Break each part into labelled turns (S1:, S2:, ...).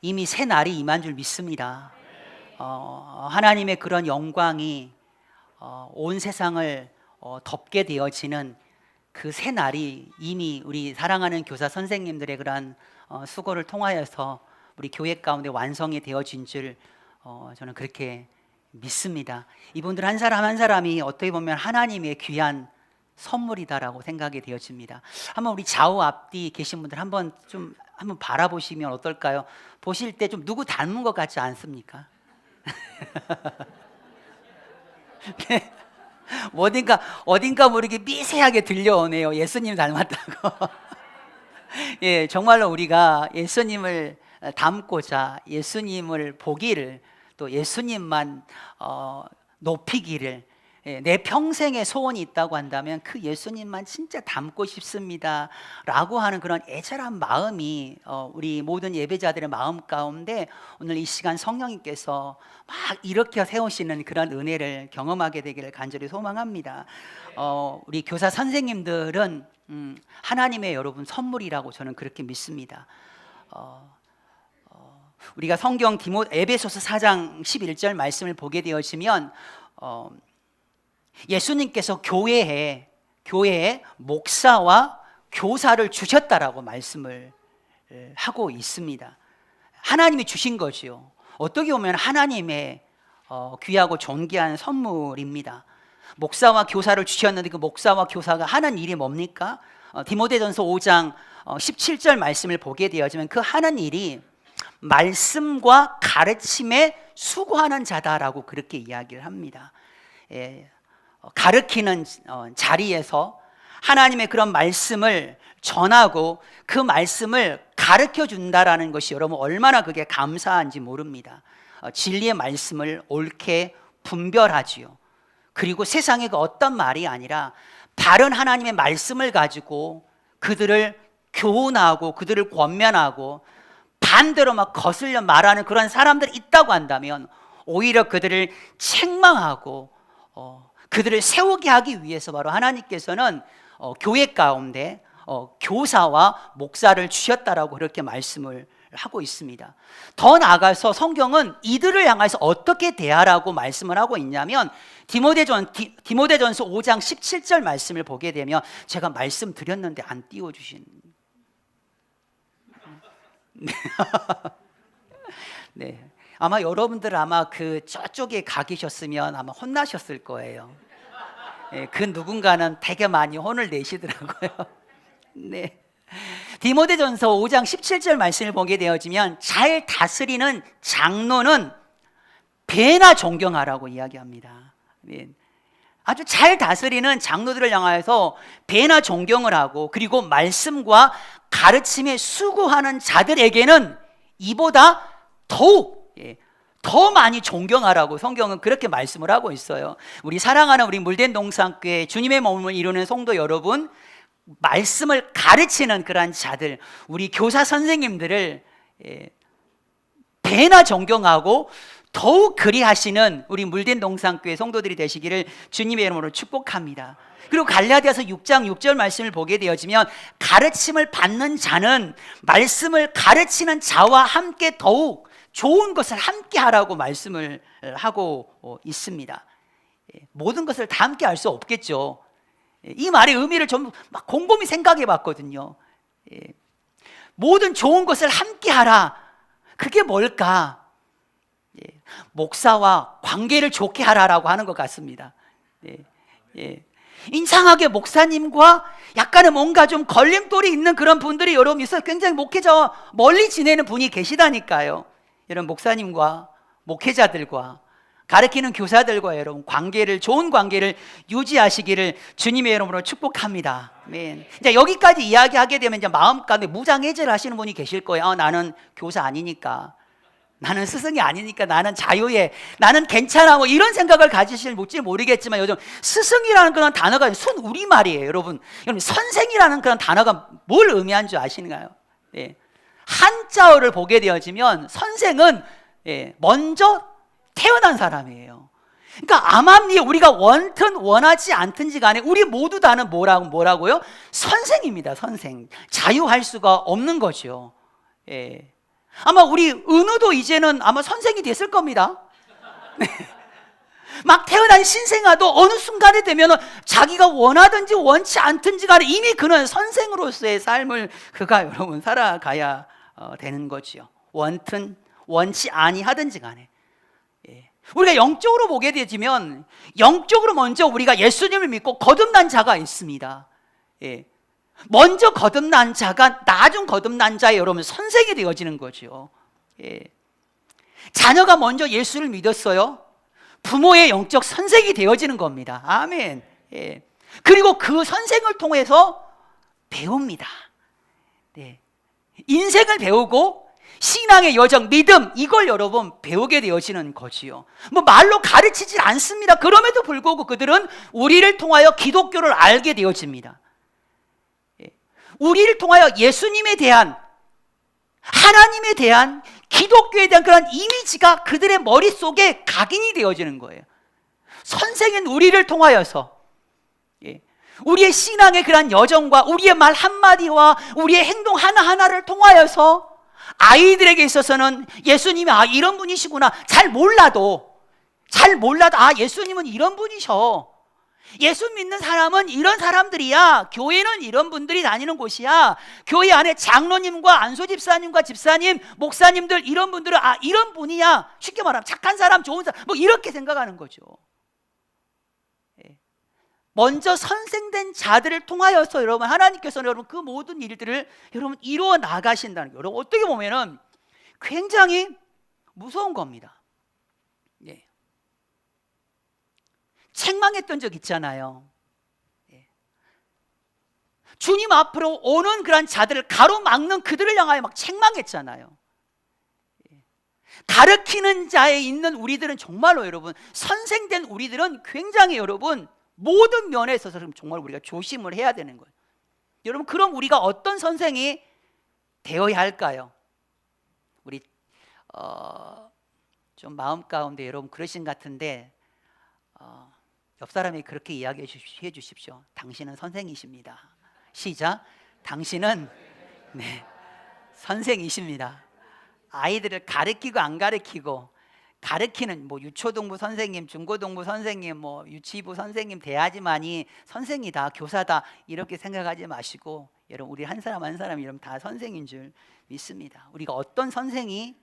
S1: 이미 새 날이 임한 줄 믿습니다. 하나님의 그런 영광이 온 세상을 덮게 되어지는 그 새 날이 이미 우리 사랑하는 교사 선생님들의 그러한 수고를 통하여서 우리 교회 가운데 완성이 되어진 줄 저는 그렇게 믿습니다. 이분들 한 사람 한 사람이 어떻게 보면 하나님의 귀한 선물이다라고 생각이 되어집니다. 한번 우리 좌우 앞뒤 계신 분들 한번 바라보시면 어떨까요? 보실 때 좀 누구 닮은 것 같지 않습니까? 네. 어딘가 모르게 미세하게 들려오네요. 예수님 닮았다고. 예, 정말로 우리가 예수님을 닮고자 예수님을 보기를, 또 예수님만 높이기를, 내 평생의 소원이 있다고 한다면 그 예수님만 진짜 닮고 싶습니다 라고 하는 그런 애절한 마음이 우리 모든 예배자들의 마음 가운데 오늘 이 시간 성령님께서 막 일으켜 세우시는 그런 은혜를 경험하게 되기를 간절히 소망합니다. 우리 교사 선생님들은 하나님의 여러분 선물이라고 저는 그렇게 믿습니다. 우리가 성경 에베소서 4장 11절 말씀을 보게 되어지면 예수님께서 교회에 목사와 교사를 주셨다라고 말씀을 하고 있습니다. 하나님이 주신 것이요, 어떻게 보면 하나님의 귀하고 존귀한 선물입니다. 목사와 교사를 주셨는데 그 목사와 교사가 하는 일이 뭡니까? 디모데전서 5장 17절 말씀을 보게 되어지면 그 하는 일이 말씀과 가르침에 수고하는 자다라고 그렇게 이야기를 합니다. 가르치는 자리에서 하나님의 그런 말씀을 전하고 그 말씀을 가르쳐 준다라는 것이 여러분 얼마나 그게 감사한지 모릅니다. 진리의 말씀을 옳게 분별하지요. 그리고 세상의 그 어떤 말이 아니라 바른 하나님의 말씀을 가지고 그들을 교훈하고 그들을 권면하고 반대로 막 거슬려 말하는 그런 사람들이 있다고 한다면 오히려 그들을 책망하고 그들을 세우게 하기 위해서 바로 하나님께서는 교회 가운데 교사와 목사를 주셨다라고 그렇게 말씀을 하고 있습니다. 더 나아가서 성경은 이들을 향해서 어떻게 대하라고 말씀을 하고 있냐면 디모데전서 5장 17절 말씀을 보게 되면, 제가 말씀드렸는데 안 띄워주신 네. 아마 여러분들 그 저쪽에 가 계셨으면 아마 혼나셨을 거예요. 그 누군가는 되게 많이 혼을 내시더라고요. 네. 디모데전서 5장 17절 말씀을 보게 되어지면 잘 다스리는 장로는 배나 존경하라고 이야기합니다. 네. 아주 잘 다스리는 장로들을 향하여서 배나 존경을 하고, 그리고 말씀과 가르침에 수고하는 자들에게는 이보다 더 많이 존경하라고 성경은 그렇게 말씀을 하고 있어요. 우리 사랑하는 우리 물된 동산교회 주님의 몸을 이루는 성도 여러분, 말씀을 가르치는 그러한 자들, 우리 교사 선생님들을 배나 존경하고 더욱 그리하시는 우리 물된 동산교회 성도들이 되시기를 주님의 이름으로 축복합니다. 그리고 갈라디아서 6장 6절 말씀을 보게 되어지면 가르침을 받는 자는 말씀을 가르치는 자와 함께 더욱 좋은 것을 함께 하라고 말씀을 하고 있습니다. 모든 것을 다 함께 할 수 없겠죠. 이 말의 의미를 좀 막 곰곰이 생각해 봤거든요. 모든 좋은 것을 함께 하라. 그게 뭘까? 목사와 관계를 좋게 하라라고 하는 것 같습니다. 인상하게 목사님과 약간의 뭔가 좀 걸림돌이 있는 그런 분들이 여러분 있어요. 굉장히 목회자와 멀리 지내는 분이 계시다니까요. 여러분 목사님과 목회자들과 가르치는 교사들과 여러분 좋은 관계를 유지하시기를 주님의 이름으로 축복합니다. 아멘. 이제 여기까지 이야기하게 되면 이제 마음 가운데 무장해제를 하시는 분이 계실 거예요. 나는 교사 아니니까, 나는 스승이 아니니까, 나는 자유해, 나는 괜찮아, 뭐 이런 생각을 가지실지 모르겠지만 요즘 스승이라는 그런 단어가 순우리말이에요. 여러분 선생이라는 그런 단어가 뭘 의미하는 줄 아시는가요? 한자어를 보게 되어지면 선생은 먼저 태어난 사람이에요. 그러니까 암암리에 우리가 원든 원하지 않든지 간에 우리 모두 다는 뭐라고요? 선생입니다. 선생. 자유할 수가 없는 거죠. 아마 우리 은우도 이제는 아마 선생이 됐을 겁니다. 네. 막 태어난 신생아도 어느 순간에 되면 자기가 원하든지 원치 않든지 간에 이미 그는 선생으로서의 삶을 그가 여러분 살아가야 되는 거지요. 원튼 원치 아니하든지 간에. 우리가 영적으로 보게 되지만 영적으로 먼저 우리가 예수님을 믿고 거듭난 자가 있습니다. 먼저 거듭난 자가 나중 거듭난 자의 여러분 선생이 되어지는 거죠. 자녀가 먼저 예수를 믿었어요. 부모의 영적 선생이 되어지는 겁니다. 아멘. 그리고 그 선생을 통해서 배웁니다. 인생을 배우고 신앙의 여정, 믿음, 이걸 여러분 배우게 되어지는 거지요. 뭐 말로 가르치질 않습니다. 그럼에도 불구하고 그들은 우리를 통하여 기독교를 알게 되어집니다. 우리를 통하여 예수님에 대한, 하나님에 대한, 기독교에 대한 그런 이미지가 그들의 머릿속에 각인이 되어지는 거예요. 선생은 우리를 통하여서 우리의 신앙의 그런 여정과 우리의 말 한마디와 우리의 행동 하나하나를 통하여서 아이들에게 있어서는 예수님이 이런 분이시구나 잘 몰라도 예수님은 이런 분이셔, 예수 믿는 사람은 이런 사람들이야, 교회는 이런 분들이 다니는 곳이야, 교회 안에 장로님과 안소집사님과 집사님, 목사님들 이런 분들은 이런 분이야, 쉽게 말하면 착한 사람, 좋은 사람, 뭐 이렇게 생각하는 거죠. 먼저 선생된 자들을 통하여서 여러분 하나님께서는 여러분 그 모든 일들을 여러분 이루어 나가신다는 거예요. 여러분 어떻게 보면은 굉장히 무서운 겁니다. 책망했던 적 있잖아요. 주님 앞으로 오는 그런 자들을 가로막는 그들을 향하여 막 책망했잖아요. 가르치는 자에 있는 우리들은 정말로 여러분 선생된 우리들은 굉장히 여러분 모든 면에 있어서 정말 우리가 조심을 해야 되는 거예요. 여러분 그럼 우리가 어떤 선생이 되어야 할까요? 우리 좀 마음 가운데 여러분 그러신 것 같은데 옆 사람이 그렇게 이야기해 주십시오. 당신은 선생이십니다. 시작. 당신은 선생이십니다. 아이들을 가르치고 안 가르치고, 가르치는 뭐 유초동부 선생님, 중고동부 선생님, 뭐 유치부 선생님 돼야지만이 선생이다, 교사다 이렇게 생각하지 마시고 여러분 우리 한 사람 한 사람 여러분 다 선생인 줄 믿습니다. 우리가 어떤 선생이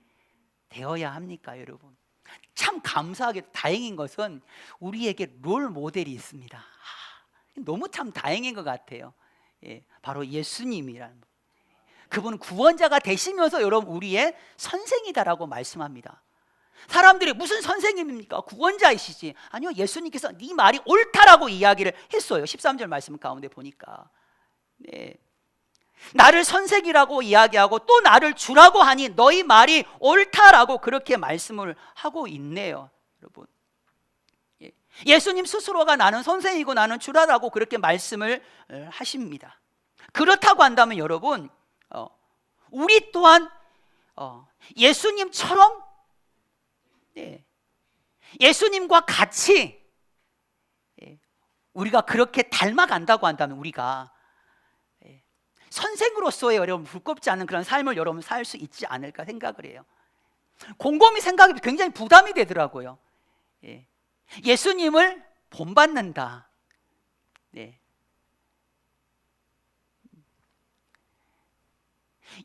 S1: 되어야 합니까, 여러분? 참 감사하게 다행인 것은 우리에게 롤 모델이 있습니다. 너무 참 다행인 것 같아요. 바로 예수님이라는 그분은 구원자가 되시면서 여러분 우리의 선생이다라고 말씀합니다. 사람들이 무슨 선생님입니까? 구원자이시지. 아니요, 예수님께서 네 말이 옳다라고 이야기를 했어요. 13절 말씀 가운데 보니까 나를 선생이라고 이야기하고 또 나를 주라고 하니 너희 말이 옳다라고 그렇게 말씀을 하고 있네요. 여러분 예수님 스스로가 나는 선생이고 나는 주라라고 그렇게 말씀을 하십니다. 그렇다고 한다면 여러분 우리 또한 예수님처럼 예수님과 같이 우리가 그렇게 닮아간다고 한다면 우리가 선생으로서의 여러분 불껍지 않은 그런 삶을 여러분 살 수 있지 않을까 생각을 해요. 곰곰이 생각이 굉장히 부담이 되더라고요. 예수님을 본받는다.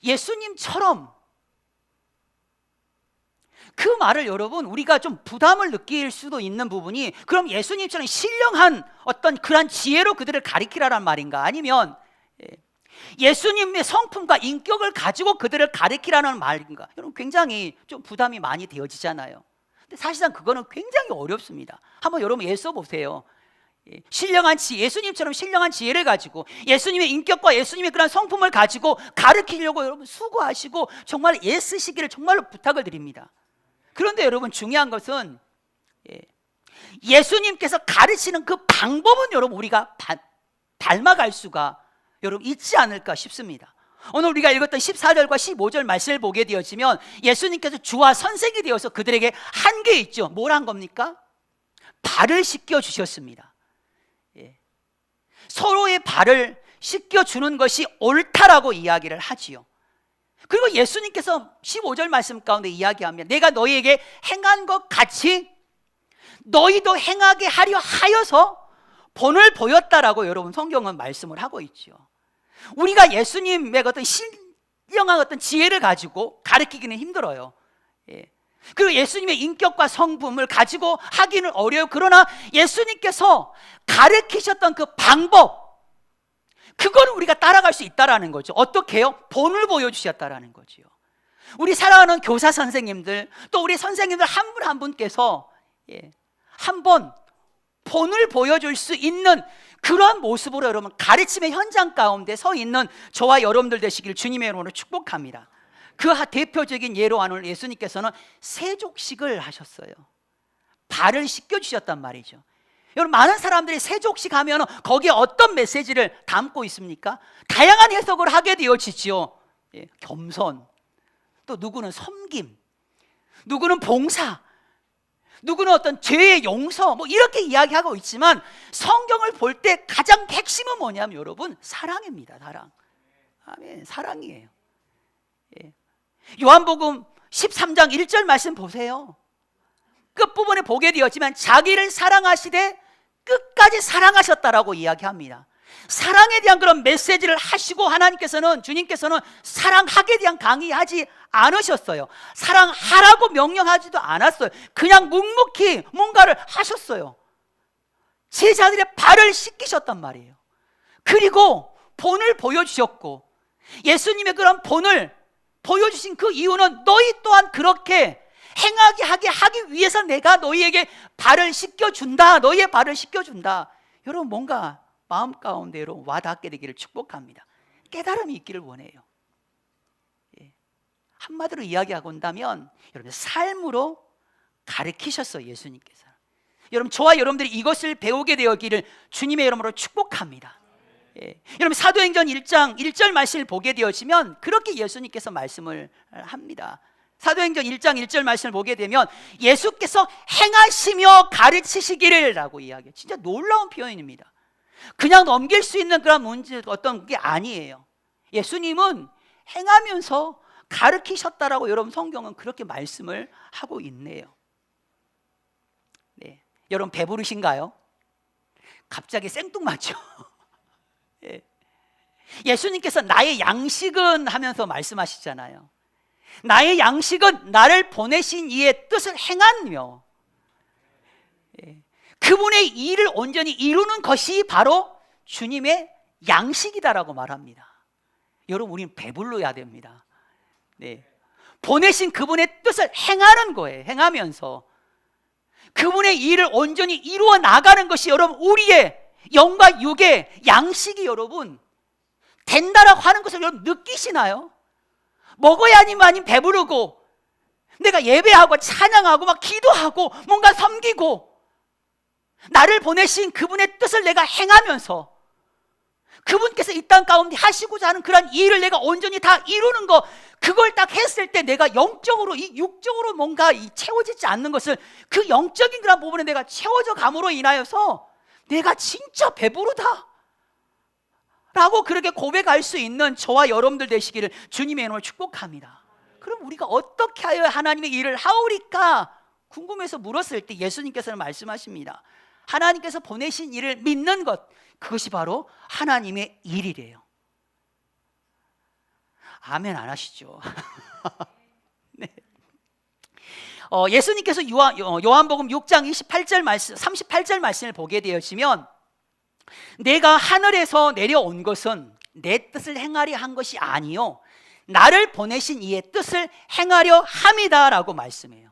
S1: 예수님처럼 그 말을 여러분 우리가 좀 부담을 느낄 수도 있는 부분이, 그럼 예수님처럼 신령한 어떤 그런 지혜로 그들을 가리키라란 말인가, 아니면 예수님의 성품과 인격을 가지고 그들을 가리키라는 말인가? 여러분 굉장히 좀 부담이 많이 되어지잖아요. 근데 사실상 그거는 굉장히 어렵습니다. 한번 여러분 애써 보세요. 신령한 지혜, 예수님처럼 신령한 지혜를 가지고 예수님의 인격과 예수님의 그런 성품을 가지고 가르치려고 여러분 수고하시고 정말 애쓰시기를 정말로 부탁을 드립니다. 그런데 여러분 중요한 것은 예수님께서 가르치는 그 방법은 여러분 우리가 닮아갈 수가 여러분 있지 않을까 싶습니다. 오늘 우리가 읽었던 14절과 15절 말씀을 보게 되어지면 예수님께서 주와 선생이 되어서 그들에게 한 게 있죠. 뭘 한 겁니까? 발을 씻겨 주셨습니다. 서로의 발을 씻겨 주는 것이 옳다라고 이야기를 하지요. 그리고 예수님께서 15절 말씀 가운데 이야기하면 내가 너희에게 행한 것 같이 너희도 행하게 하려 하여서 본을 보였다라고 여러분 성경은 말씀을 하고 있죠. 우리가 예수님의 어떤 신령한 어떤 지혜를 가지고 가르치기는 힘들어요. 그리고 예수님의 인격과 성품을 가지고 하기는 어려워요. 그러나 예수님께서 가르치셨던 그 방법, 그거는 우리가 따라갈 수 있다라는 거죠. 어떻게 해요? 본을 보여주셨다라는 거죠. 우리 사랑하는 교사 선생님들, 또 우리 선생님들 한 분 한 분께서 한번 본을 보여줄 수 있는 그런 모습으로 여러분 가르침의 현장 가운데 서 있는 저와 여러분들 되시길 주님의 이름으로 축복합니다. 그 대표적인 예로 오늘 예수님께서는 세족식을 하셨어요. 발을 씻겨주셨단 말이죠. 여러분, 많은 사람들이 세족식 하면 거기에 어떤 메시지를 담고 있습니까? 다양한 해석을 하게 되어지죠. 겸손, 또 누구는 섬김, 누구는 봉사, 누구는 어떤 죄의 용서, 뭐 이렇게 이야기하고 있지만 성경을 볼 때 가장 핵심은 뭐냐면 여러분, 사랑입니다. 사랑. 아멘. 사랑이에요. 요한복음 13장 1절 말씀 보세요. 끝부분에 보게 되었지만 자기를 사랑하시되 끝까지 사랑하셨다라고 이야기합니다. 사랑에 대한 그런 메시지를 하시고 주님께서는 사랑하게 대한 강의하지 않으셨어요. 사랑하라고 명령하지도 않았어요. 그냥 묵묵히 뭔가를 하셨어요. 제자들의 발을 씻기셨단 말이에요. 그리고 본을 보여주셨고, 예수님의 그런 본을 보여주신 그 이유는 너희 또한 그렇게 행하게 하기 위해서 내가 너희에게 발을 씻겨준다. 너희의 발을 씻겨준다. 여러분, 뭔가 마음 가운데 여러분 와닿게 되기를 축복합니다. 깨달음이 있기를 원해요. 한마디로 이야기하고 온다면 여러분 삶으로 가르치셨어요. 예수님께서. 여러분, 저와 여러분들이 이것을 배우게 되었기를 주님의 이름으로 축복합니다. 여러분, 사도행전 1장 1절 말씀을 보게 되어지면 그렇게 예수님께서 말씀을 합니다. 사도행전 1장 1절 말씀을 보게 되면 예수께서 행하시며 가르치시기를 라고 이야기해요. 진짜 놀라운 표현입니다. 그냥 넘길 수 있는 그런 문제 어떤 게 아니에요. 예수님은 행하면서 가르치셨다라고 여러분 성경은 그렇게 말씀을 하고 있네요. 네. 여러분 배부르신가요? 갑자기 생뚱맞죠? 예수님께서 나의 양식은 하면서 말씀하시잖아요. 나의 양식은 나를 보내신 이의 뜻을 행하며 그분의 일을 온전히 이루는 것이 바로 주님의 양식이다라고 말합니다. 여러분, 우리는 배불러야 됩니다. 보내신 그분의 뜻을 행하는 거예요. 행하면서 그분의 일을 온전히 이루어 나가는 것이 여러분 우리의 영과 육의 양식이 여러분 된다라고 하는 것을 여러분 느끼시나요? 먹어야만 배부르고 내가 예배하고 찬양하고 막 기도하고 뭔가 섬기고 나를 보내신 그분의 뜻을 내가 행하면서 그분께서 이 땅 가운데 하시고자 하는 그런 일을 내가 온전히 다 이루는 거, 그걸 딱 했을 때 내가 영적으로 이 육적으로 뭔가 채워지지 않는 것을 그 영적인 그런 부분에 내가 채워져 감으로 인하여서 내가 진짜 배부르다 라고 그렇게 고백할 수 있는 저와 여러분들 되시기를 주님의 이름으로 축복합니다. 그럼 우리가 어떻게 하여 하나님의 일을 하오리까 궁금해서 물었을 때 예수님께서는 말씀하십니다. 하나님께서 보내신 일을 믿는 것, 그것이 바로 하나님의 일이래요. 아멘 안 하시죠? 네. 예수님께서 요한복음 6장 28절 말씀, 38절 말씀을 보게 되어지면 내가 하늘에서 내려온 것은 내 뜻을 행하려 한 것이 아니요 나를 보내신 이의 뜻을 행하려 함이다 라고 말씀해요.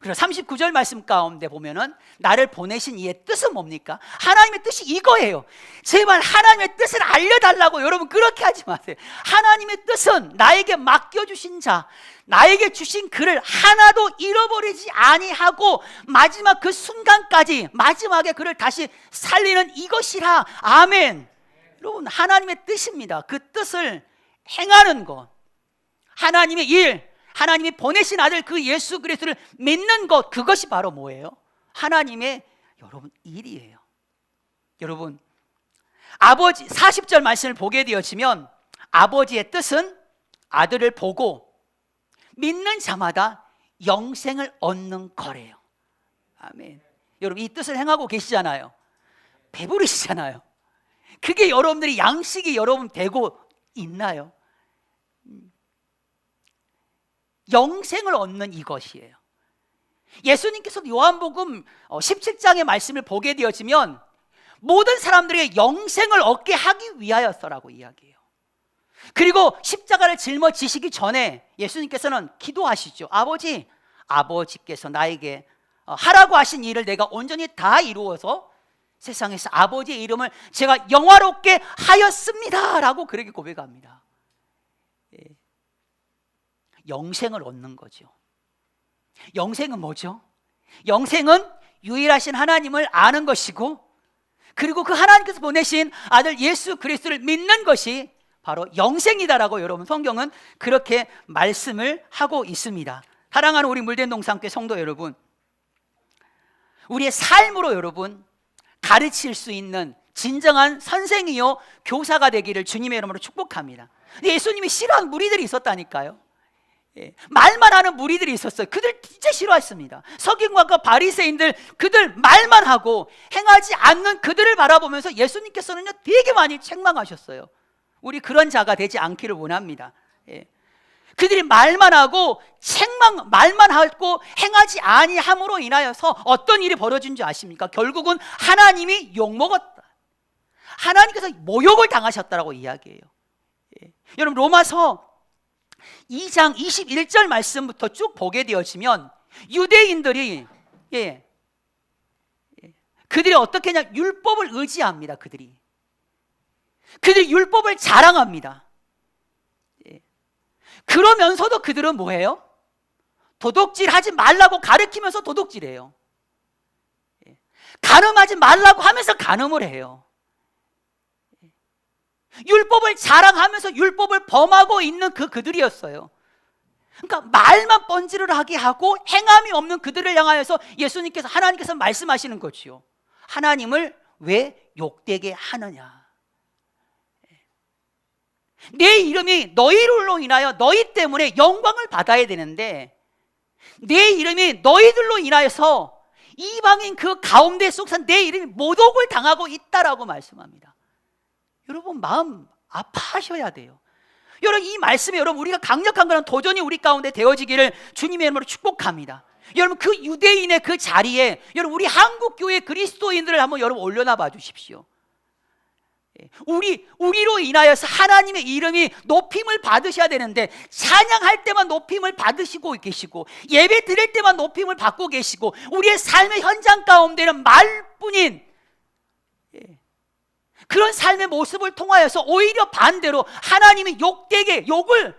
S1: 그래서 39절 말씀 가운데 보면은 나를 보내신 이의 뜻은 뭡니까? 하나님의 뜻이 이거예요. 제발 하나님의 뜻을 알려달라고 여러분 그렇게 하지 마세요. 하나님의 뜻은 나에게 맡겨주신 자, 나에게 주신 그를 하나도 잃어버리지 아니하고 마지막 그 순간까지 마지막에 그를 다시 살리는 이것이라. 아멘. 여러분 하나님의 뜻입니다. 그 뜻을 행하는 것, 하나님의 일, 하나님이 보내신 아들 그 예수 그리스도를 믿는 것, 그것이 바로 뭐예요? 하나님의 여러분 일이에요. 여러분 아버지 40절 말씀을 보게 되어지면 아버지의 뜻은 아들을 보고 믿는 자마다 영생을 얻는 거래요. 아멘. 여러분 이 뜻을 행하고 계시잖아요. 배부르시잖아요. 그게 여러분들이 양식이 여러분 되고 있나요? 영생을 얻는 이것이에요. 예수님께서 요한복음 17장의 말씀을 보게 되어지면 모든 사람들에게 영생을 얻게 하기 위하여서라고 이야기해요. 그리고 십자가를 짊어지시기 전에 예수님께서는 기도하시죠. 아버지께서 나에게 하라고 하신 일을 내가 온전히 다 이루어서 세상에서 아버지의 이름을 제가 영화롭게 하였습니다 라고 그렇게 고백합니다. 영생을 얻는 거죠. 영생은 뭐죠? 영생은 유일하신 하나님을 아는 것이고, 그리고 그 하나님께서 보내신 아들 예수 그리스도를 믿는 것이 바로 영생이다라고 여러분 성경은 그렇게 말씀을 하고 있습니다. 사랑하는 우리 물된 동산교회 성도 여러분, 우리의 삶으로 여러분 가르칠 수 있는 진정한 선생이요 교사가 되기를 주님의 이름으로 축복합니다. 예수님이 싫어하는 무리들이 있었다니까요. 말만 하는 무리들이 있었어요. 그들 진짜 싫어했습니다. 서기관과 바리새인들, 그들 말만 하고 행하지 않는 그들을 바라보면서 예수님께서는요 되게 많이 책망하셨어요. 우리 그런 자가 되지 않기를 원합니다. 그들이 말만 하고 말만 하고 행하지 아니함으로 인하여서 어떤 일이 벌어진 줄 아십니까? 결국은 하나님이 욕먹었다. 하나님께서 모욕을 당하셨다라고 이야기해요. 여러분 로마서 2장 21절 말씀부터 쭉 보게 되어지면 유대인들이 그들이 어떻게 하냐, 율법을 의지합니다. 그들이 율법을 자랑합니다. 그러면서도 그들은 뭐예요? 도둑질하지 말라고 가르치면서 도둑질해요. 간음하지 말라고 하면서 간음을 해요. 율법을 자랑하면서 율법을 범하고 있는 그들이었어요. 그러니까 말만 번지를 하게 하고 행함이 없는 그들을 향하여서 하나님께서 말씀하시는 거지요. 하나님을 왜 욕되게 하느냐? 내 이름이 너희로 인하여 너희 때문에 영광을 받아야 되는데 내 이름이 너희들로 인하여서 이방인 그 가운데 속한 내 이름이 모독을 당하고 있다라고 말씀합니다. 여러분 마음 아파하셔야 돼요. 여러분 이 말씀에 우리가 강력한 그런 도전이 우리 가운데 되어지기를 주님의 이름으로 축복합니다. 여러분 그 유대인의 그 자리에 우리 한국교회 그리스도인들을 한번 올려놔 봐 주십시오. 우리로 인하여서 하나님의 이름이 높임을 받으셔야 되는데 찬양할 때만 높임을 받으시고 계시고 예배 드릴 때만 높임을 받고 계시고 우리의 삶의 현장 가운데는 말뿐인 그런 삶의 모습을 통하여서 오히려 반대로 하나님이 욕을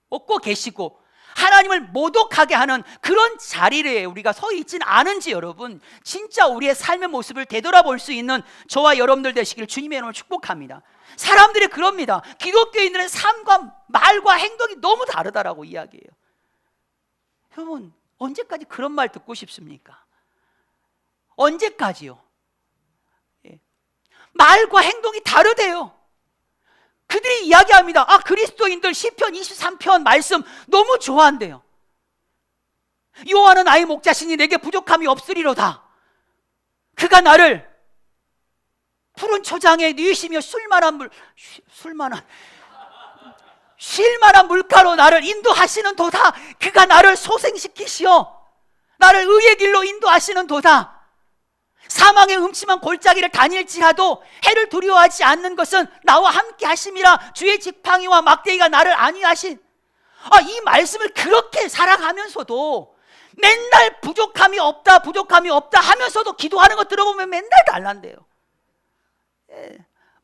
S1: 얻고 계시고 하나님을 모독하게 하는 그런 자리에 우리가 서 있지는 않은지 여러분 진짜 우리의 삶의 모습을 되돌아볼 수 있는 저와 여러분들 되시기를 주님의 이름으로 축복합니다. 사람들이 그럽니다. 기독교인들의 삶과 말과 행동이 너무 다르다라고 이야기해요. 여러분 언제까지 그런 말 듣고 싶습니까? 언제까지요? 말과 행동이 다르대요. 그들이 이야기합니다. 그리스도인들 시편 23편 말씀 너무 좋아한대요. 여호와는 나의 목자시니 내게 부족함이 없으리로다. 그가 나를 푸른 초장에 누이시며 쉴만한 물가로 나를 인도하시는 도다. 그가 나를 소생시키시어 나를 의의 길로 인도하시는 도다. 사망의 음침한 골짜기를 다닐지라도 해를 두려워하지 않는 것은 나와 함께 하심이라. 주의 지팡이와 막대기가 나를 안위하신. 이 말씀을 그렇게 사랑하면서도 맨날 부족함이 없다 하면서도 기도하는 거 들어보면 맨날 달란대요.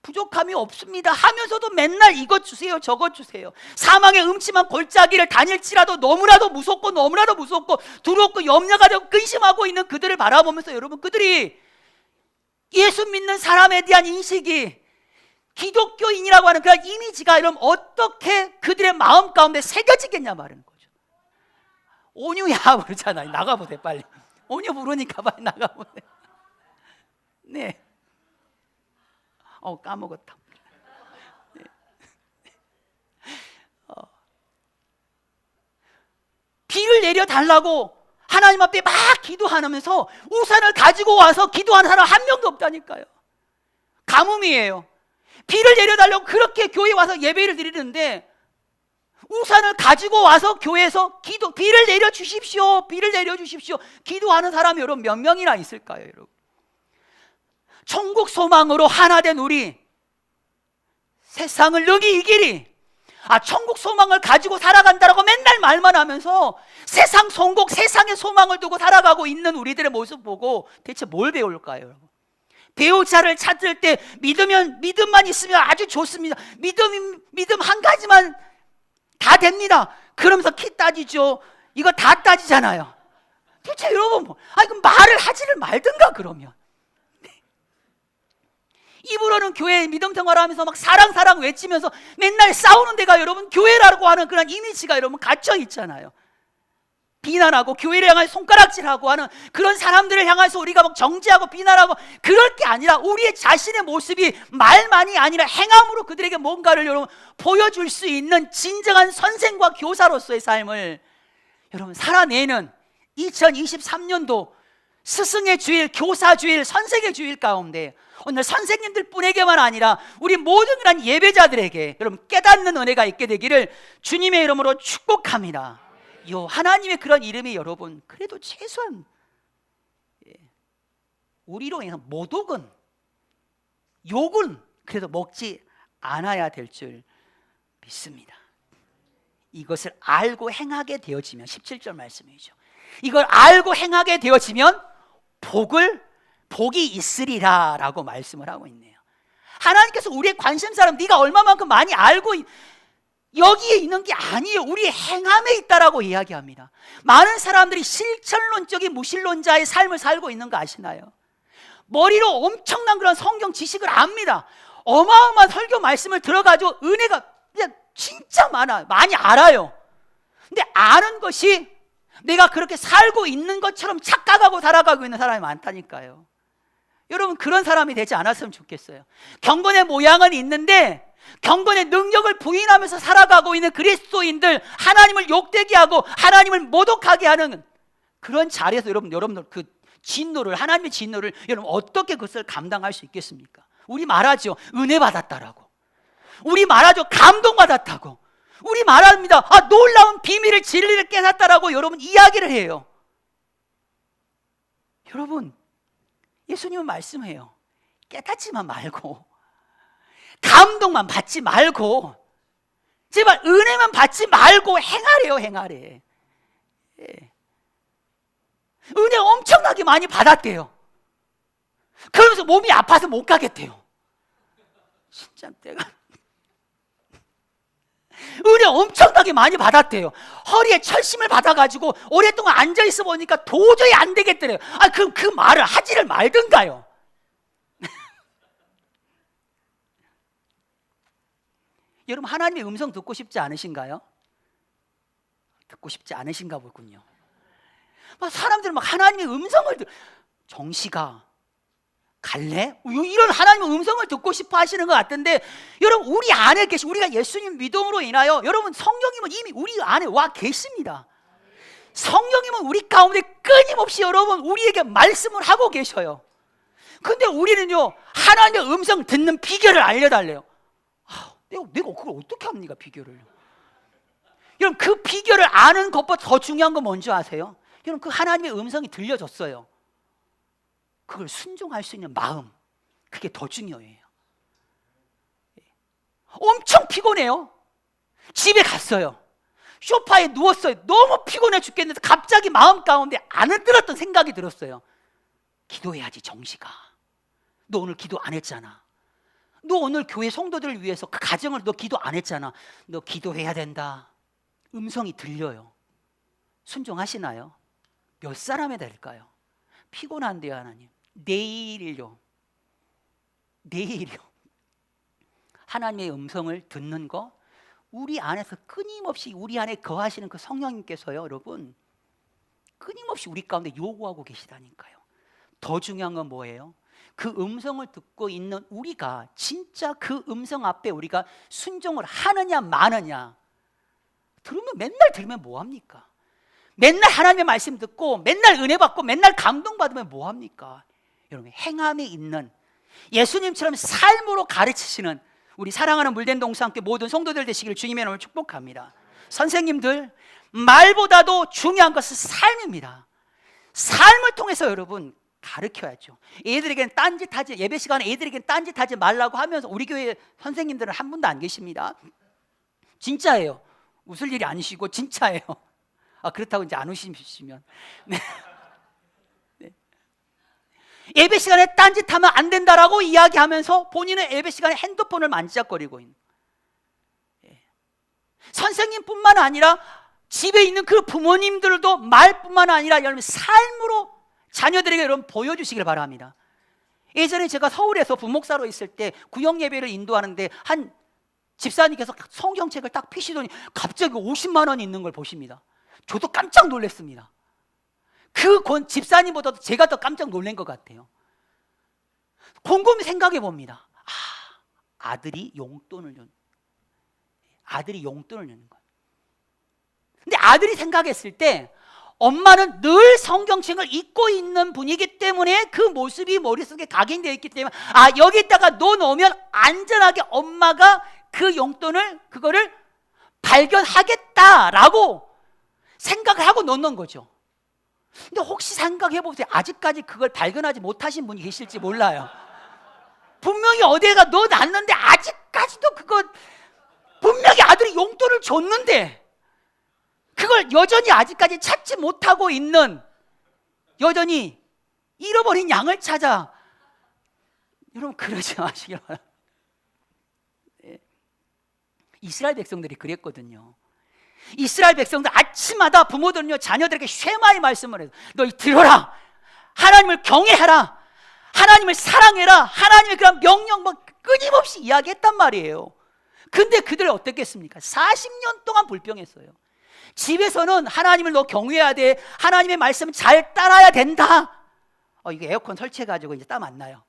S1: 부족함이 없습니다 하면서도 맨날 이것 주세요 저것 주세요. 사망의 음침한 골짜기를 다닐지라도 너무나도 무섭고 두렵고 염려가 되고 근심하고 있는 그들을 바라보면서 여러분 그들이 예수 믿는 사람에 대한 인식이 기독교인이라고 하는 그런 이미지가 여러분 어떻게 그들의 마음 가운데 새겨지겠냐 말하는 거죠. 온유야 그러잖아요. 나가보세요 빨리. 온유 부르니까 빨리 나가보세요. 네. 까먹었다. 네. 내려달라고 하나님 앞에 막 기도하면서 우산을 가지고 와서 기도하는 사람 한 명도 없다니까요. 가뭄이에요. 비를 내려달라고 그렇게 교회에 와서 예배를 드리는데 우산을 가지고 와서 교회에서 비를 내려주십시오, 비를 내려주십시오 기도하는 사람이 여러분 몇 명이나 있을까요? 여러분, 천국 소망으로 하나 된 우리, 세상을 능히 이기리, 천국 소망을 가지고 살아간다라고 맨날 말만 하면서 세상 선곡, 세상의 소망을 두고 살아가고 있는 우리들의 모습 보고 대체 뭘 배울까요? 여러분, 배우자를 찾을 때 믿음만 있으면 아주 좋습니다. 믿음 한 가지만 다 됩니다. 그러면서 키 따지죠. 이거 다 따지잖아요. 대체 여러분, 그럼 말을 하지를 말든가 그러면. 입으로는 교회 믿음 생활하면서 막 사랑 외치면서 맨날 싸우는 데가 여러분 교회라고 하는 그런 이미지가 여러분 갇혀 있잖아요. 비난하고 교회를 향해 손가락질하고 하는 그런 사람들을 향해서 우리가 막 정죄하고 비난하고 그럴 게 아니라 우리의 자신의 모습이 말만이 아니라 행함으로 그들에게 뭔가를 여러분 보여줄 수 있는 진정한 선생과 교사로서의 삶을 여러분 살아내는 2023년도 스승의 주일, 교사 주일, 선생의 주일 가운데 오늘 선생님들 뿐에게만 아니라 우리 모든 그런 예배자들에게 여러분 깨닫는 은혜가 있게 되기를 주님의 이름으로 축복합니다. 하나님의 그런 이름이 여러분 그래도 최소한 우리로 인해서 모독은, 욕은 그래도 먹지 않아야 될 줄 믿습니다. 이것을 알고 행하게 되어지면 17절 말씀이죠. 이걸 알고 행하게 되어지면 복이 있으리라 라고 말씀을 하고 있네요. 하나님께서 우리의 관심사를 네가 얼마만큼 많이 알고 여기에 있는 게 아니에요. 우리의 행함에 있다라고 이야기합니다. 많은 사람들이 실천론적인 무신론자의 삶을 살고 있는 거 아시나요? 머리로 엄청난 그런 성경 지식을 압니다. 어마어마한 설교 말씀을 들어가지고 은혜가 그냥 진짜 많이 알아요. 근데 아는 것이 내가 그렇게 살고 있는 것처럼 착각하고 살아가고 있는 사람이 많다니까요. 여러분 그런 사람이 되지 않았으면 좋겠어요. 경건의 모양은 있는데 경건의 능력을 부인하면서 살아가고 있는 그리스도인들, 하나님을 욕되게 하고 하나님을 모독하게 하는 그런 자리에서 여러분들 그 진노를, 하나님의 진노를 여러분 어떻게 그것을 감당할 수 있겠습니까? 우리 말하죠. 은혜 받았다라고. 우리 말하죠. 감동받았다고. 우리 말합니다. 놀라운 비밀을, 진리를 깨닫다라고 여러분 이야기를 해요. 여러분, 예수님은 말씀해요. 깨닫지만 말고 감동만 받지 말고 제발 은혜만 받지 말고 행하래요. 행하래. 은혜 엄청나게 많이 받았대요. 그러면서 몸이 아파서 못 가겠대요. 진짜 내가 은혜 엄청나게 많이 받았대요. 허리에 철심을 받아가지고 오랫동안 앉아있어 보니까 도저히 안 되겠더래요. 그럼 그 말을 하지를 말든가요. 여러분 하나님의 음성 듣고 싶지 않으신가요? 듣고 싶지 않으신가 보군요. 사람들은 막 하나님의 음성을 정시가 갈래? 이런 하나님의 음성을 듣고 싶어 하시는 것 같은데 여러분 우리 안에 계신 우리가 예수님 믿음으로 인하여 여러분 성령님은 이미 우리 안에 와 계십니다. 성령님은 우리 가운데 끊임없이 여러분 우리에게 말씀을 하고 계셔요. 근데 우리는요 하나님의 음성 듣는 비결을 알려달래요. 내가 그걸 어떻게 합니까 비결을? 여러분 그 비결을 아는 것보다 더 중요한 건 뭔지 아세요? 여러분 그 하나님의 음성이 들려졌어요. 그걸 순종할 수 있는 마음, 그게 더 중요해요. 엄청 피곤해요. 집에 갔어요. 소파에 누웠어요. 너무 피곤해 죽겠는데 갑자기 마음 가운데 안 들었던 생각이 들었어요. 기도해야지 정시가. 너 오늘 기도 안 했잖아. 너 오늘 교회 성도들을 위해서 그 가정을 너 기도 안 했잖아. 너 기도해야 된다. 음성이 들려요. 순종하시나요? 몇 사람에 될까요? 피곤한데요 하나님. 내일요. 하나님의 음성을 듣는 거 우리 안에서 끊임없이 우리 안에 거하시는 그 성령님께서요 여러분 끊임없이 우리 가운데 요구하고 계시다니까요. 더 중요한 건 뭐예요? 그 음성을 듣고 있는 우리가 진짜 그 음성 앞에 우리가 순종을 하느냐 마느냐. 맨날 들으면 뭐합니까? 맨날 하나님의 말씀 듣고 맨날 은혜 받고 맨날 감동받으면 뭐합니까? 여러분, 행함이 있는 예수님처럼 삶으로 가르치시는 우리 사랑하는 물된 동산교회 모든 성도들 되시기를 주님의 이름으로 축복합니다. 선생님들, 말보다도 중요한 것은 삶입니다. 삶을 통해서 여러분 가르쳐야죠. 애들에게는 딴짓하지, 예배 시간에 애들에게는 딴짓하지 말라고 하면서 우리 교회 선생님들은 한 분도 안 계십니다. 진짜예요. 웃을 일이 아니시고 진짜예요. 그렇다고 이제 안 웃으시면 네. 네. 예배 시간에 딴짓하면 안 된다라고 이야기하면서 본인은 예배 시간에 핸드폰을 만지작거리고 있는, 선생님뿐만 아니라 집에 있는 그 부모님들도 말뿐만 아니라 여러분 삶으로 자녀들에게 여러분 보여주시길 바랍니다. 예전에 제가 서울에서 부목사로 있을 때 구역 예배를 인도하는데 한 집사님께서 성경책을 딱 피시더니 갑자기 50만 원이 있는 걸 보십니다. 저도 깜짝 놀랐습니다. 그 집사님보다도 제가 더 깜짝 놀란 것 같아요. 곰곰이 생각해 봅니다. 아들이 용돈을 주는 거예요. 근데 아들이 생각했을 때 엄마는 늘 성경책을 읽고 있는 분이기 때문에 그 모습이 머릿속에 각인되어 있기 때문에 여기다가 넣어놓으면 안전하게 엄마가 그 용돈을 그거를 발견하겠다라고 생각을 하고 넣는 거죠. 근데 혹시 생각해 보세요. 아직까지 그걸 발견하지 못하신 분이 계실지 몰라요. 분명히 어디에가 넣어놨는데 아직까지도 그거 분명히 아들이 용돈을 줬는데 그걸 여전히 아직까지 찾지 못하고 있는, 여전히 잃어버린 양을 찾아. 여러분 그러지 마시길 바랍니다. 이스라엘 백성들이 그랬거든요. 이스라엘 백성들 아침마다 부모들은요 자녀들에게 쉐마의 말씀을 해서 너희 들어라, 하나님을 경외해라, 하나님을 사랑해라, 하나님의 그런 명령 끊임없이 이야기했단 말이에요. 근데 그들 어떻겠습니까? 40년 동안 불평했어요. 집에서는 하나님을 너 경외해야 돼, 하나님의 말씀 잘 따라야 된다. 이게 에어컨 설치해가지고 이제 땀 안 나요.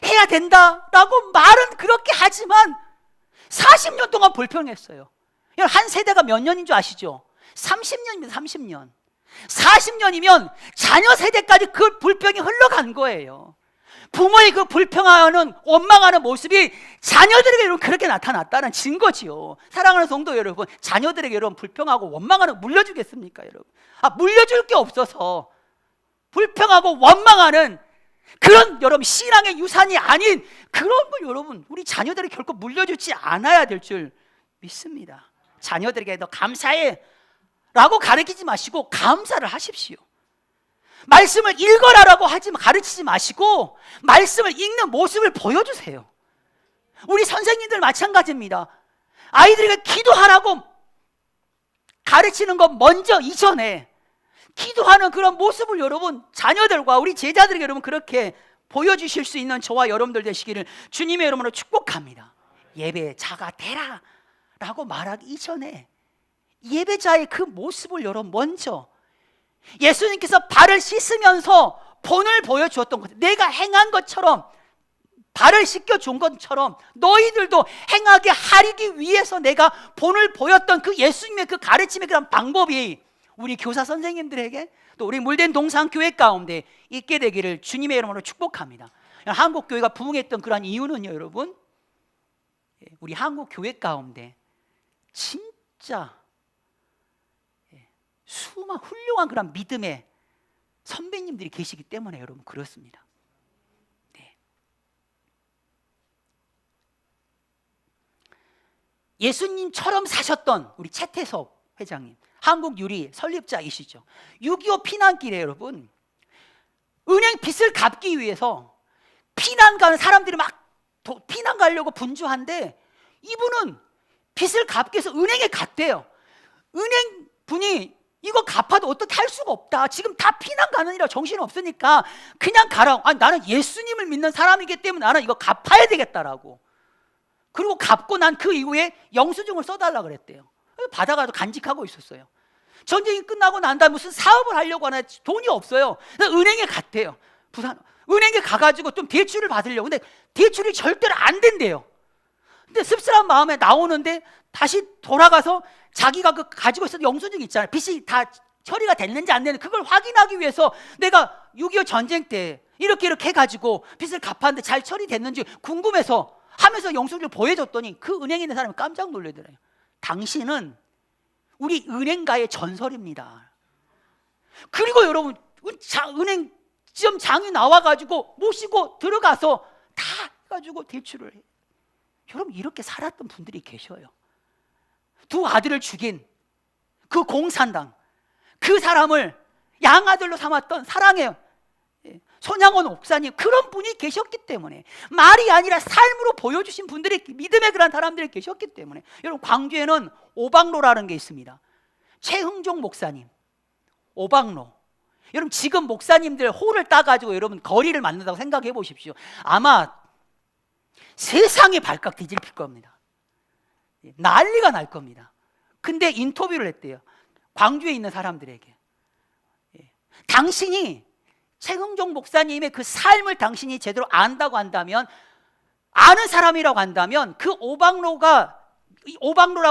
S1: 해야 된다라고 말은 그렇게 하지만 40년 동안 불평했어요. 한 세대가 몇 년인 줄 아시죠? 30년입니다. 30년. 40년이면 자녀 세대까지 그 불평이 흘러간 거예요. 부모의 그 불평하는 원망하는 모습이 자녀들에게 여러분 그렇게 나타났다는 증거지요. 사랑하는 성도 여러분, 자녀들에게 여러분 불평하고 원망하는 물려주겠습니까 여러분? 물려줄 게 없어서 불평하고 원망하는 그런 여러분 신앙의 유산이 아닌 그런 걸 여러분 우리 자녀들에게 결코 물려주지 않아야 될 줄 믿습니다. 자녀들에게 너 감사해 라고 가르치지 마시고 감사를 하십시오. 말씀을 읽어라라고 가르치지 마시고 말씀을 읽는 모습을 보여주세요. 우리 선생님들 마찬가지입니다. 아이들에게 기도하라고 가르치는 것 먼저 이전에 기도하는 그런 모습을 여러분 자녀들과 우리 제자들에게 여러분 그렇게 보여주실 수 있는 저와 여러분들 되시기를 주님의 이름으로 축복합니다. 예배자가 되라 라고 말하기 이전에 예배자의 그 모습을 여러분 먼저, 예수님께서 발을 씻으면서 본을 보여주었던 것, 내가 행한 것처럼 발을 씻겨준 것처럼 너희들도 행하게 하기 위해서 내가 본을 보였던 그 예수님의 그 가르침의 그런 방법이 우리 교사 선생님들에게 또 우리 물된 동산교회 가운데 있게 되기를 주님의 이름으로 축복합니다. 한국 교회가 부흥했던 그런 이유는요 여러분, 우리 한국 교회 가운데 진짜 훌륭한 그런 믿음의 선배님들이 계시기 때문에 여러분 그렇습니다. 네. 예수님처럼 사셨던 우리 최태섭 회장님, 한국유리 설립자이시죠. 6.25 피난길에 여러분 은행 빚을 갚기 위해서 피난 가는 사람들이 막 피난 가려고 분주한데 이분은 빚을 갚기 위해서 은행에 갔대요. 은행 분이 이거 갚아도 어떻게 할 수가 없다, 지금 다 피난 가느니라 정신 없으니까 그냥 가라. 나는 예수님을 믿는 사람이기 때문에 나는 이거 갚아야 되겠다라고. 그리고 갚고 난 그 이후에 영수증을 써달라 그랬대요. 받아가지고 간직하고 있었어요. 전쟁이 끝나고 난 다음에 무슨 사업을 하려고 하나 돈이 없어요. 은행에 갔대요. 은행에 가가지고 좀 대출을 받으려고. 근데 대출이 절대로 안 된대요. 근데 씁쓸한 마음에 나오는데 다시 돌아가서 자기가 그 가지고 있었던 영수증 있잖아요. 빚이 다 처리가 됐는지 안 됐는지 그걸 확인하기 위해서 내가 6.25 전쟁 때 이렇게 해가지고 빚을 갚았는데 잘 처리됐는지 궁금해서 하면서 영수증을 보여줬더니 그 은행에 있는 사람이 깜짝 놀라더래요. 당신은 우리 은행가의 전설입니다. 그리고 여러분 은행 지점장이 나와가지고 모시고 들어가서 다 해가지고 대출을 해요. 여러분 이렇게 살았던 분들이 계셔요. 두 아들을 죽인 그 공산당, 그 사람을 양아들로 삼았던 사랑의 손양원 목사님, 그런 분이 계셨기 때문에, 말이 아니라 삶으로 보여주신 분들이, 믿음의 그런 사람들이 계셨기 때문에. 여러분 광주에는 오방로라는 게 있습니다. 최흥종 목사님, 오방로. 여러분 지금 목사님들 홀을 따가지고 여러분 거리를 만든다고 생각해 보십시오. 아마 세상에 발칵 뒤집힐 겁니다. 난리가 날 겁니다. 근데 인터뷰를 했대요. 광주에 있는 사람들에게. 당신이 최흥종 목사님의 그 삶을 당신이 제대로 안다고 한다면, 아는 사람이라고 한다면, 그 오방로라고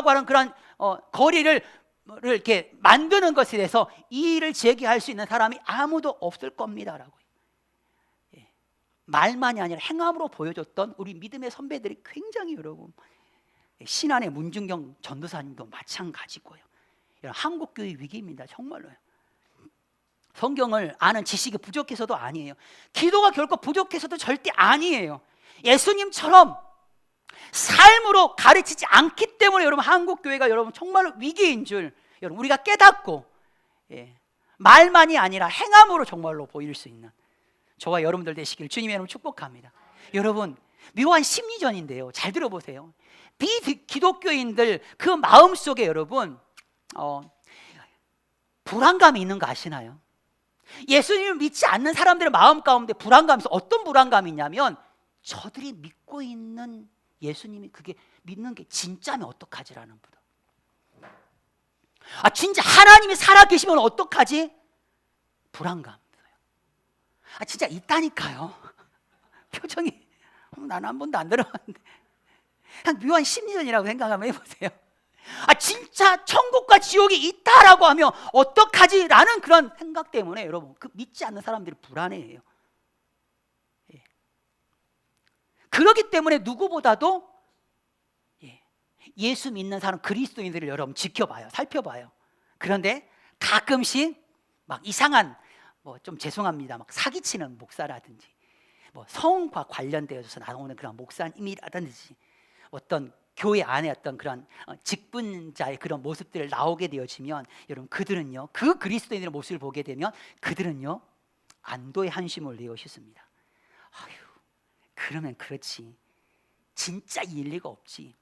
S1: 하는 그런 거리를 이렇게 만드는 것에 대해서 이의를 제기할 수 있는 사람이 아무도 없을 겁니다라고. 말만이 아니라 행함으로 보여줬던 우리 믿음의 선배들이 굉장히, 여러분, 신안의 문중경 전도사님도 마찬가지고요. 한국교회 위기입니다. 정말로요. 성경을 아는 지식이 부족해서도 아니에요. 기도가 결코 부족해서도 절대 아니에요. 예수님처럼 삶으로 가르치지 않기 때문에 여러분 한국교회가 여러분 정말로 위기인 줄 여러분 우리가 깨닫고, 말만이 아니라 행함으로 정말로 보일 수 있는 저와 여러분들 되시길 주님의 이름으로 축복합니다. 여러분 묘한 심리전인데요, 잘 들어보세요. 비기독교인들 그 마음속에 여러분 불안감이 있는 거 아시나요? 예수님을 믿지 않는 사람들의 마음 가운데 불안감이 있어. 어떤 불안감이 있냐면, 저들이 믿고 있는 예수님이 그게 믿는 게 진짜면 어떡하지라는 부담. 진짜 하나님이 살아계시면 어떡하지? 불안감. 진짜 있다니까요. 표정이 나는 한 번도 안 들어봤는데. 그냥 묘한 심리전이라고 생각 한번 해보세요. 진짜 천국과 지옥이 있다라고 하면 어떡하지? 라는 그런 생각 때문에 여러분 그 믿지 않는 사람들이 불안해해요. 그렇기 때문에 누구보다도 예수 믿는 사람 그리스도인들을 여러분 지켜봐요. 살펴봐요. 그런데 가끔씩 막 이상한 좀 죄송합니다, 막 사기치는 목사라든지 성과 관련되어서 나오는 그런 목사님이라든지 어떤 교회 안에 어떤 그런 직분자의 그런 모습들을 나오게 되어지면 여러분 그들은요, 그 그리스도인들의 모습을 보게 되면 그들은요 안도의 한숨을 내어 씻습니다. 아유, 그러면 그렇지, 진짜 일리가 없지.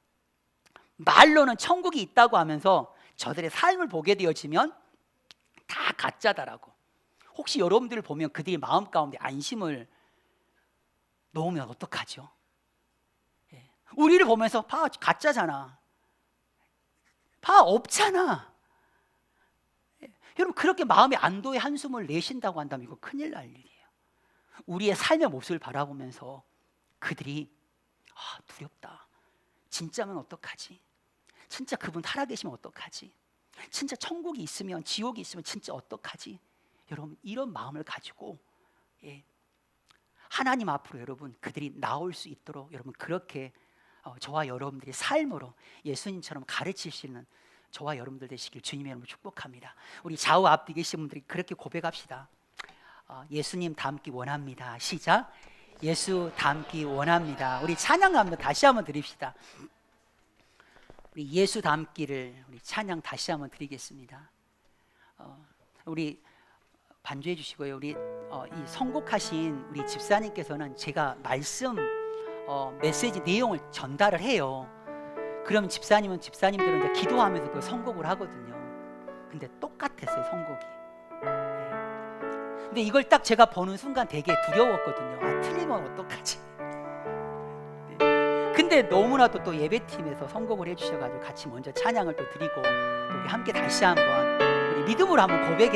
S1: 말로는 천국이 있다고 하면서 저들의 삶을 보게 되어지면 다 가짜다라고. 혹시 여러분들을 보면 그들의 마음 가운데 안심을 놓으면 어떡하죠? 우리를 보면서 봐, 가짜잖아, 봐, 없잖아. 여러분 그렇게 마음의 안도의 한숨을 내신다고 한다면 이거 큰일 날 일이에요. 우리의 삶의 모습을 바라보면서 그들이 두렵다, 진짜면 어떡하지? 진짜 그분 살아계시면 어떡하지? 진짜 천국이 있으면, 지옥이 있으면 진짜 어떡하지? 여러분 이런 마음을 가지고 하나님 앞으로 여러분 그들이 나올 수 있도록 여러분 그렇게 저와 여러분들이 삶으로 예수님처럼 가르칠 수 있는 저와 여러분들 되시길 주님의 이름으로 축복합니다. 우리 좌우 앞뒤 계신 분들이 그렇게 고백합시다. 예수님 닮기 원합니다. 시작. 예수 닮기 원합니다. 우리 찬양하면서 다시 한번 드립시다. 우리 예수 닮기를 우리 찬양 다시 한번 드리겠습니다. 우리 반주해 주시고요. 우리 이 선곡하신 우리 집사님께서는 제가 말씀 메시지 내용을 전달을 해요. 그러면 집사님들은 이제 기도하면서 그 선곡을 하거든요. 근데 똑같았어요, 선곡이. 근데 이걸 딱 제가 보는 순간 되게 두려웠거든요. 틀리면 어떡하지? 근데 너무나도 또 예배팀에서 선곡을 해주셔가지고 같이 먼저 찬양을 또 드리고 또 우리 함께 다시 한번 우리 믿음으로 한번 고백해